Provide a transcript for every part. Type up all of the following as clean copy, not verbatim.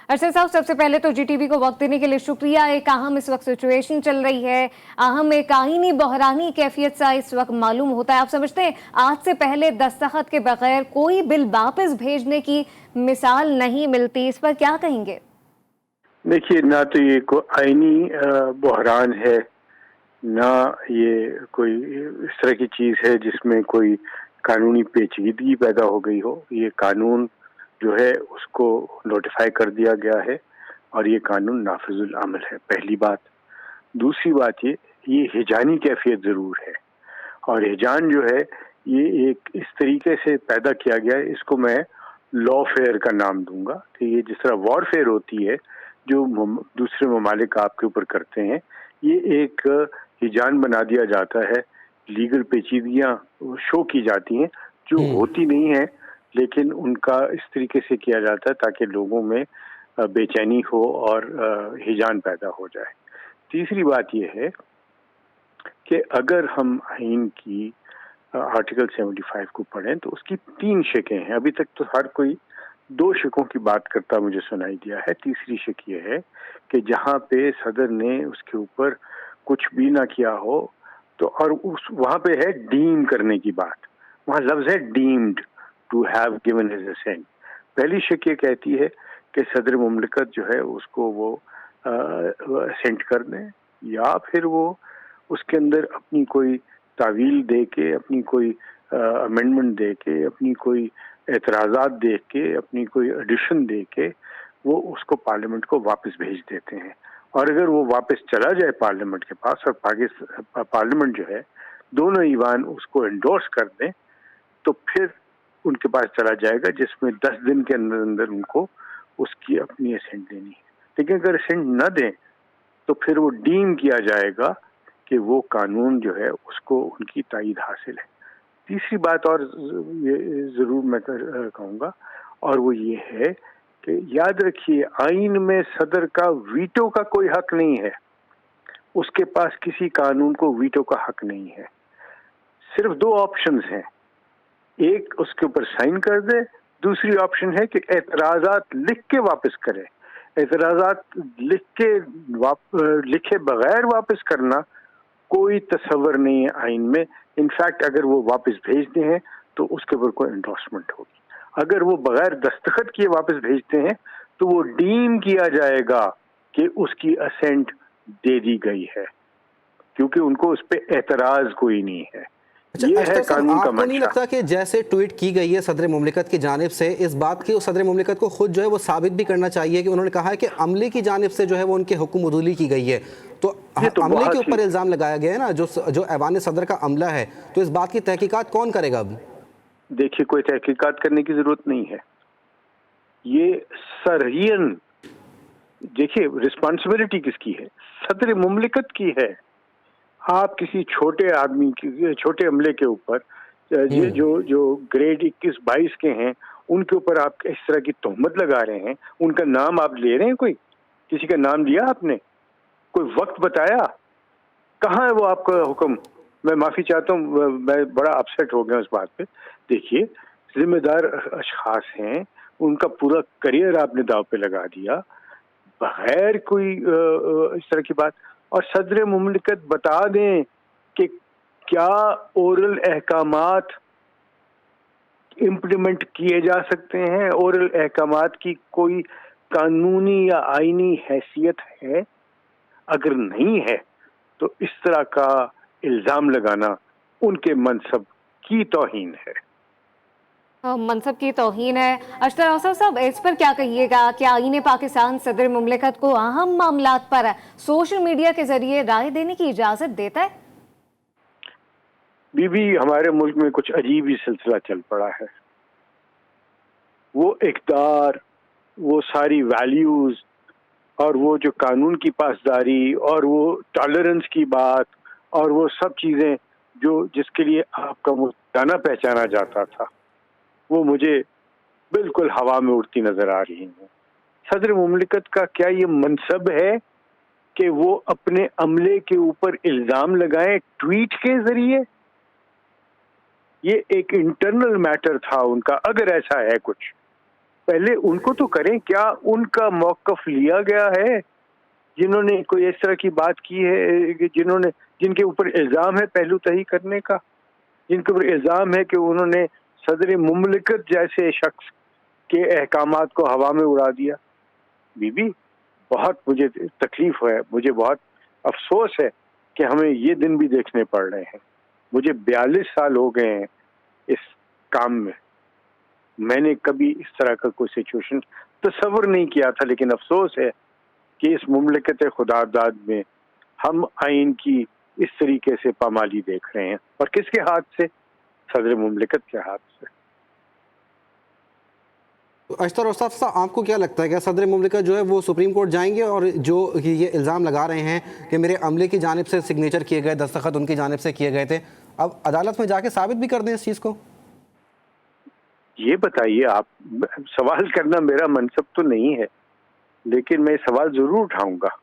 ارشد صاحب، سب سے پہلے تو جی ٹی وی کو وقت دینے کے لیے شکریہ. ایک اہم اس وقت سچویشن چل رہی ہے، اہم ایک آئینی بحرانی کیفیت سا اس وقت معلوم ہوتا ہے. آپ سمجھتے ہیں آج سے پہلے دستخط کے بغیر کوئی بل واپس بھیجنے کی مثال نہیں ملتی، اس پر کیا کہیں گے؟ دیکھیے، نہ تو یہ کوئی آئینی بحران ہے، نہ یہ کوئی اس طرح کی چیز ہے جس میں کوئی قانونی پیچیدگی پیدا ہو گئی ہو. یہ قانون جو ہے اس کو نوٹیفائی کر دیا گیا ہے اور یہ قانون نافذ العمل ہے، پہلی بات. دوسری بات یہ ہجانی کیفیت ضرور ہے، اور ہجان جو ہے یہ ایک اس طریقے سے پیدا کیا گیا ہے، اس کو میں لا فیئر کا نام دوں گا کہ یہ جس طرح وار فیئر ہوتی ہے جو دوسرے ممالک آپ کے اوپر کرتے ہیں، یہ ایک ہجان بنا دیا جاتا ہے. لیگل پیچیدگیاں شو کی جاتی ہیں جو ہوتی نہیں ہیں، لیکن ان کا اس طریقے سے کیا جاتا ہے تاکہ لوگوں میں بے چینی ہو اور ہجان پیدا ہو جائے. تیسری بات یہ ہے کہ اگر ہم آئین کی آرٹیکل 75 کو پڑھیں تو اس کی 3 شقیں ہیں. ابھی تک تو ہر کوئی 2 شقوں کی بات کرتا مجھے سنائی دیا ہے. تیسری شق یہ ہے کہ جہاں پہ صدر نے اس کے اوپر کچھ بھی نہ کیا ہو تو، اور وہاں پہ ہے ڈیم کرنے کی بات، وہاں لفظ ہے deemed to have given his assent. پہلی شق یہ کہتی ہے کہ صدر مملکت جو ہے اس کو وہ اسینٹ کر دیں، یا پھر وہ اس کے اندر اپنی کوئی تعویل دے کے، اپنی کوئی امینڈمنٹ دے کے، اپنی کوئی اعتراضات دے کے، اپنی کوئی ایڈیشن دے کے وہ اس کو پارلیمنٹ کو واپس بھیج دیتے ہیں. اور اگر وہ واپس چلا جائے پارلیمنٹ کے پاس اور پارلیمنٹ جو ہے دونوں ایوان اس کو انڈورس کر دیں تو پھر ان کے پاس چلا جائے گا، جس میں 10 دن کے اندر اندر ان کو اس کی اپنی اسینٹ دینی ہے. لیکن اگر اسینٹ نہ دیں تو پھر وہ ڈیم کیا جائے گا کہ وہ قانون جو ہے اس کو ان کی تائید حاصل ہے. تیسری بات اور یہ ضرور میں کہوں گا، اور وہ یہ ہے کہ یاد رکھیے آئین میں صدر کا ویٹو کا کوئی حق نہیں ہے. اس کے پاس کسی قانون کو ویٹو کا حق نہیں ہے. صرف 2 آپشنز ہیں، ایک اس کے اوپر سائن کر دے، دوسری آپشن ہے کہ اعتراضات لکھ کے واپس کرے. اعتراضات لکھے بغیر واپس کرنا کوئی تصور نہیں ہے آئین میں. انفیکٹ اگر وہ واپس بھیجتے ہیں تو اس کے اوپر کوئی انڈورسمنٹ ہوگی. اگر وہ بغیر دستخط کیے واپس بھیجتے ہیں تو وہ ڈیم کیا جائے گا کہ اس کی اسینٹ دے دی گئی ہے، کیونکہ ان کو اس پہ اعتراض کوئی نہیں ہے. اچھا یہ ہے اشرف صاحب، قانون کا آپ کو نہیں منشا. لگتا کہ جیسے ٹویٹ کی گئی ہے صدر مملکت کی جانب سے، اس بات کی صدر مملکت کو خود جو ہے وہ ثابت بھی کرنا چاہیے کہ انہوں نے کہا ہے کہ عملے کی جانب سے جو ہے وہ ان کے حکم عدولی کی گئی ہے، تو عملے کے اوپر الزام لگایا گیا ہے نا، جو ایوان صدر کا عملہ ہے، تو اس بات کی تحقیقات کون کرے گا اب؟ دیکھیے، کوئی تحقیقات کرنے کی ضرورت نہیں ہے. یہ سرین دیکھیے رسپانسبلٹی کس کی ہے؟ صدر مملکت کی ہے. آپ کسی چھوٹے آدمی کی، چھوٹے عملے کے اوپر جو گریڈ 21-22 کے ہیں ان کے اوپر آپ اس طرح کی تہمت لگا رہے ہیں. ان کا نام آپ لے رہے ہیں؟ کوئی کسی کا نام لیا آپ نے؟ کوئی وقت بتایا؟ کہاں ہے وہ آپ کا حکم؟ میں معافی چاہتا ہوں، میں بڑا اپسیٹ ہو گیا اس بات پہ. دیکھیے، ذمہ دار اشخاص ہیں، ان کا پورا کریئر آپ نے داؤ پہ لگا دیا بغیر کوئی اس طرح کی بات. اور صدر مملکت بتا دیں کہ کیا اورل احکامات امپلیمنٹ کیے جا سکتے ہیں، اورل احکامات کی کوئی قانونی یا آئینی حیثیت ہے. اگر نہیں ہے تو اس طرح کا الزام لگانا ان کے منصب کی توہین ہے. منصب کی توہین ہے. اشرف صاحب، اس پر کیا کہیے گا کہ آئین پاکستان صدر مملکت کو اہم معاملات پر سوشل میڈیا کے ذریعے رائے دینے کی اجازت دیتا ہے؟ ہمارے ملک میں کچھ عجیب ہی سلسلہ چل پڑا ہے. وہ اقدار، وہ ساری ویلیوز اور وہ جو قانون کی پاسداری اور وہ ٹالرنس کی بات اور وہ سب چیزیں جس کے لیے آپ کا جانا پہچانا جاتا تھا، وہ مجھے بالکل ہوا میں اڑتی نظر آ رہی ہیں. صدر مملکت کا کیا یہ منصب ہے کہ وہ اپنے عملے کے اوپر الزام لگائیں ٹویٹ کے ذریعے؟ یہ ایک انٹرنل میٹر تھا ان کا، اگر ایسا ہے کچھ पहले उनको तो करें। क्या उनका मौक़िफ़ लिया गया है जिन्होंने कोई इस तरह की बात की है, जिनके ऊपर इल्ज़ाम है पहलू तही करने का, जिनके ऊपर इल्ज़ाम है कि उन्होंने सदर मुमलिकत जैसे शख्स के अहकामात को हवा में उड़ा दिया। बीबी, बहुत मुझे तकलीफ है, मुझे बहुत अफसोस है कि हमें ये दिन भी देखने पड़ रहे हैं। मुझे 42 साल हो गए हैं इस काम में। मैंने कभी इस तरह का कोई सिचुएशन तस्वुर नहीं किया था, लेकिन अफसोस है कि इस मुमलिकत खुदादाद में हम आइन की इस तरीके से पामाली देख रहे हैं। और किसके हाथ से? सदर मुमलिकत के हाथ से। तो अशतर औसाफ साहब, आपको क्या लगता है, क्या सदर मुमलिकत जो है वो सुप्रीम कोर्ट जाएंगे और जो ये इल्ज़ाम लगा रहे हैं कि मेरे अमले की जानिब से सिग्नेचर किए गए, दस्तखत उनकी जानिब से किए गए थे, अब अदालत में जाके साबित भी कर दें इस चीज़ को? ये बताइए आप, सवाल करना मेरा मनसब तो नहीं है, लेकिन मैं सवाल ज़रूर उठाऊंगा।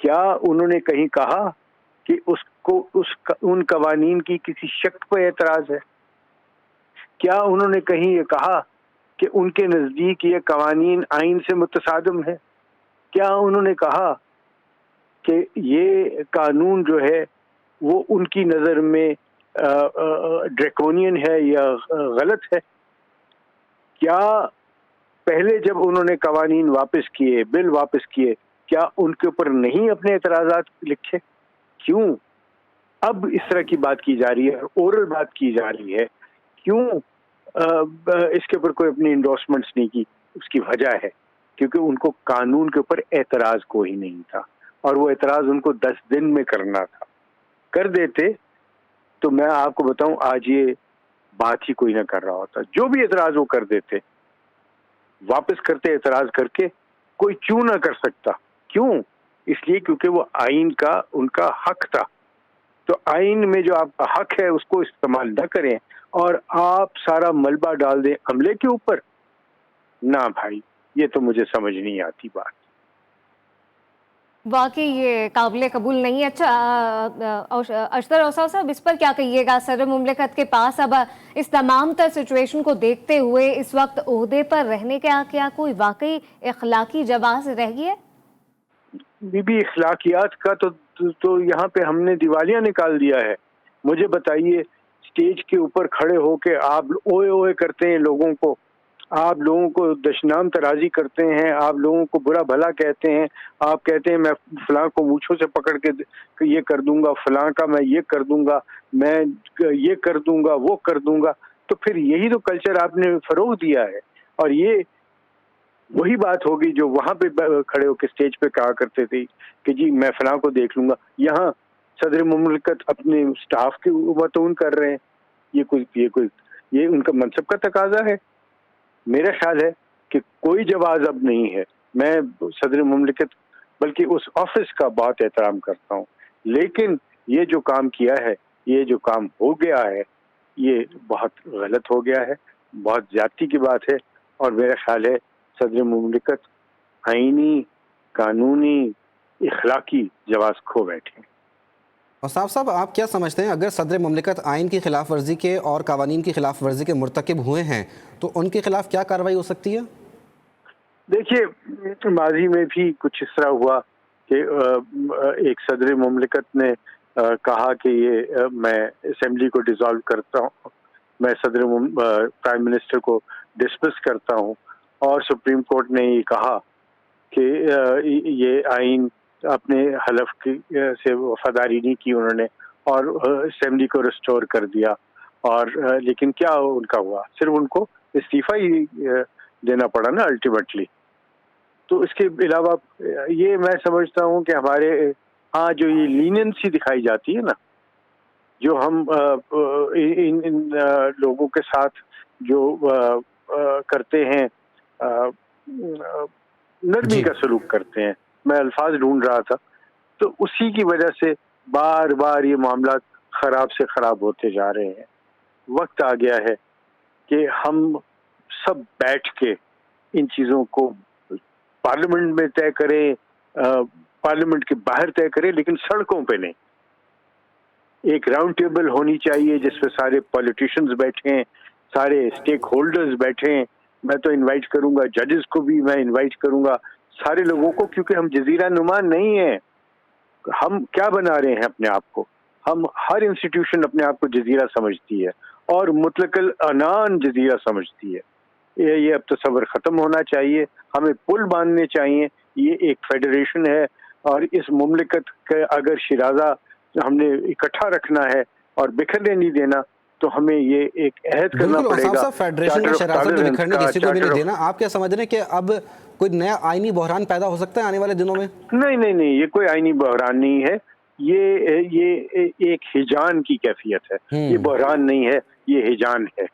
क्या उन्होंने कहीं कहा कि उसको उन कवानीन की किसी शक पर एतराज़ है? क्या उन्होंने कहीं ये कहा कि उनके नज़दीक ये कवानीन आइन से मुतसादिम है? क्या उन्होंने कहा कि ये कानून जो है वो उनकी नज़र में ड्रैकोनियन है या गलत है? क्या पहले जब उन्होंने कवानीन वापस किए, बिल वापस किए, क्या उनके ऊपर नहीं अपने एतराज़ात लिखे? क्यों अब इस तरह की बात की जा रही है, ओरल बात की जा रही है? क्यों इसके ऊपर कोई अपनी इंडोर्समेंट्स नहीं की? उसकी वजह है क्योंकि उनको कानून के ऊपर एतराज़ कोई नहीं था, और वो एतराज़ उनको 10 दिन में करना था। कर देते तो मैं आपको बताऊं, आज ये बात ही कोई ना कर रहा होता। जो भी एतराज़ वो कर देते, वापस करते एतराज़ करके, कोई क्यों ना कर सकता? क्यों? इसलिए क्योंकि वो आइन का उनका हक था। तो आइन में जो आपका हक है उसको इस्तेमाल न करें और आप सारा मलबा डाल दें अमले के ऊपर। ना भाई, ये तो मुझे समझ नहीं आती बात। वाकई ये काबिल कबूल नहीं है। अच्छा, अशतर औसाफ साहब, इस पर क्या कहिएगा? सदर मुमलिकत के पास अब इस तमाम तर सिचुएशन को देखते हुए इस वक्त ओहदे पर रहने का क्या कोई वाकई इखलाकी जवाज़ रह गई है? बीबी, इखलाकियात का तो यहाँ पे हमने दिवालिया निकाल दिया है। मुझे बताइए, स्टेज के ऊपर खड़े होके आप ओए ओए करते हैं लोगों को, आप लोगों को दशनाम तराजी करते हैं, आप लोगों को बुरा भला कहते हैं, आप कहते हैं मैं फलां को मूंछों से पकड़ के ये कर दूंगा, फलां का मैं ये कर दूंगा, मैं ये कर दूंगा, वो कर दूंगा। तो फिर यही तो कल्चर आपने फरोग दिया है। और ये वही बात होगी जो वहां पे खड़े होकर स्टेज पे कहा करते थे कि जी मैं फलां को देख लूंगा। यहाँ सदर मुमलिकत अपने स्टाफ के मतून कर रहे हैं। ये उनका मनसब का तकाजा है। मेरा ख्याल है कि कोई जवाब अब नहीं है। मैं सदर मुमलिकत बल्कि उस ऑफिस का बहुत एहतराम करता हूँ, लेकिन ये जो काम किया है, ये जो काम हो गया है, ये बहुत गलत हो गया है, बहुत ज्यादती की बात है। और मेरा ख्याल है सदर मुमलिकत आईनी, कानूनी, इखलाकी जवाब खो बैठे। और साहब, आप क्या समझते हैं, अगर सदर मुमलिकत आइन की खिलाफ वर्जी के और कावानीन की खिलाफ वर्जी के मुर्तकिब हुए हैं तो उनके खिलाफ क्या कार्रवाई हो सकती है? देखिए, माजी में भी कुछ इस तरह हुआ कि एक सदर मुमलिकत ने कहा कि ये मैं असेंबली को डिसॉल्व करता हूँ, मैं प्राइम मिनिस्टर को डिसमिस करता हूँ, और सुप्रीम कोर्ट ने ये कहा कि ये आइन अपने हलफ की से वफादारी नहीं की उन्होंने, और असेंबली को रिस्टोर कर दिया। और लेकिन क्या उनका हुआ? सिर्फ उनको इस्तीफा ही देना पड़ा ना अल्टीमेटली। तो इसके अलावा ये मैं समझता हूँ कि हमारे जो ये लीनियंसी दिखाई जाती है ना, जो हम इन लोगों के साथ जो करते हैं, नरमी का सलूक करते हैं, मैं अल्फाज ढूंढ रहा था, तो उसी की वजह से बार बार ये मामला खराब से खराब होते जा रहे हैं। वक्त आ गया है कि हम सब बैठ के इन चीज़ों को पार्लियामेंट में तय करें, पार्लियामेंट के बाहर तय करें, लेकिन सड़कों पे नहीं। एक राउंड टेबल होनी चाहिए जिसमें सारे पॉलिटिशियंस बैठें, सारे स्टेक होल्डर्स बैठें, मैं तो इनवाइट करूंगा, जजेस को भी मैं इनवाइट करूंगा, सारे लोगों को, क्योंकि हम जजीरा नुमा नहीं है। हम क्या बना रहे हैं अपने आप को? हम हर इंस्टीट्यूशन अपने आप को जजीरा समझती है और मुतलकल अनान जजीरा समझती है। ये अब तस्वर ख़त्म होना चाहिए, हमें पुल बांधने चाहिए। ये एक फेडरेशन है और इस मुमलिकत का अगर शिराजा हमने इकट्ठा रखना है और बिखरने नहीं देना, तो हमें ये एक अहद करना पड़ेगा। फेडरेशन का शरासत में बिखरने किसी को भी नहीं देना। आप क्या समझ रहे हैं कि अब कोई नया आईनी बहरान पैदा हो सकता है आने वाले दिनों में? नहीं, ये कोई आईनी बहरान नहीं है। ये एक हिजान की कैफियत है, ये बहरान नहीं है, ये हिजान है।